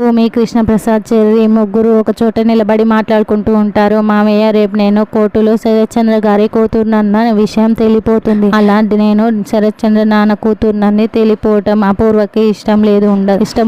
భూమి, కృష్ణప్రసాద్, చెర్రి ముగ్గురు ఒక చోట నిలబడి మాట్లాడుకుంటూ ఉంటారు. మామయ్య, రేపు నేను కోర్టులో శరత్చంద్ర గారి కూతురునన్న విషయం తెలిపోతుంది. అలా నేను శరత్చంద్ర నాన్న కూతురునని తెలిపోవటం అపూర్వకి ఇష్టం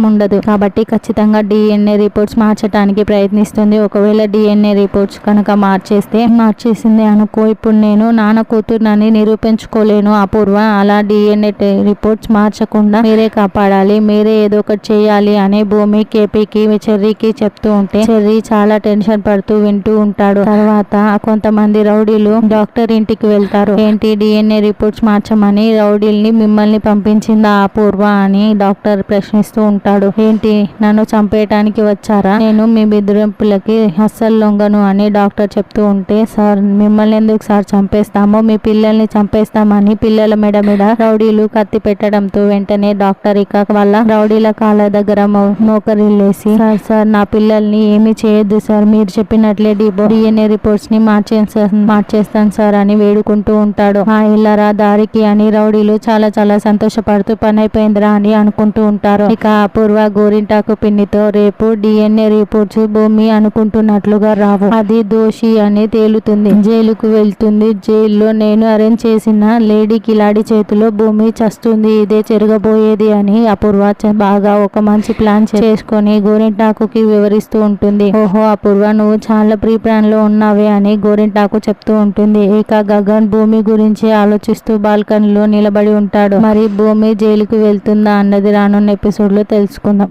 ఉండదు. కాబట్టి ఖచ్చితంగా DNA రిపోర్ట్స్ మార్చడానికి ప్రయత్నిస్తుంది. ఒకవేళ DNA రిపోర్ట్స్ కనుక మార్చేసింది అనుకో, ఇప్పుడు నేను నాన్న కూతురునని నిరూపించుకోలేను అపూర్వ. అలా DNA రిపోర్ట్స్ మార్చకుండా మీరే కాపాడాలి, మీరే ఏదో ఒకటి చేయాలి అని భూమి కేపీకి చెర్రీకి చెప్తూ ఉంటే చెర్రీ చాలా టెన్షన్ పడుతూ వింటూ ఉంటాడు. తర్వాత కొంతమంది రౌడీలు డాక్టర్ ఇంటికి వెళ్తారు. ఏంటి DNA రిపోర్ట్స్ మార్చమని రౌడీల్ని మిమ్మల్ని పంపించిందా అపూర్వ అని డాక్టర్ ప్రశ్నిస్తూ ఉంటాడు. ఏంటి, నన్ను చంపేయటానికి వచ్చారా? నేను మీ బెదిరింపులకి అస్సలు లొంగను అని డాక్టర్ చెప్తూ ఉంటే, సార్ మిమ్మల్ని ఎందుకు సార్ చంపేస్తామో, మీ పిల్లల్ని చంపేస్తామని పిల్లల మెడ మీద రౌడీలు కత్తి పెట్టడంతో వెంటనే డాక్టర్ ఇక వాళ్ళ రౌడీల కాళ్ళ దగ్గర మోకరిల్లేసి, సార్ నా పిల్లల్ని ఏమీ చేయొద్దు సార్, మీరు చెప్పినట్లే DNA రిపోర్ట్స్ ని మార్చేస్తాను సార్ అని వేడుకుంటూ ఉంటాడు. ఆ ఇల్లరా దారికి అని రౌడీలు చాలా చాలా సంతోషపడుతూ పని అయిపోయిందిరా అని అనుకుంటూ ఉంటారు. ఇక అపూర్వ గోరింటాకు పిన్నితో, రేపు DNA రిపోర్ట్స్ భూమి అనుకుంటున్నట్లుగా రావు, అది దోషి అని తేలుతుంది, జైలుకు వెళ్తుంది. జైల్లో నేను అరేంజ్ చేసిన లేడీ కిలాడి చేతిలో భూమి చస్తుంది, ఇదే జరగబోయేది అని అపూర్వ బాగా ఒక మంచి ప్లాన్ చేసుకొని గోరింటాకుకి వివరిస్తూ ఉంటుంది. ఓహో అపూర్వ, నువ్వు చాలా ప్రీ ప్లాన్ లో ఉన్నావే అని గోరింటాకు చెప్తూ ఉంటుంది. ఇక గగన్ భూమి గురించి ఆలోచిస్తూ బాల్కనీలో నిలబడి ఉంటాడు. మరి భూమి జైలుకి వెళ్తుందా అన్నది రానున్న ఎపిసోడ్ లో తెలుసుకుందాం.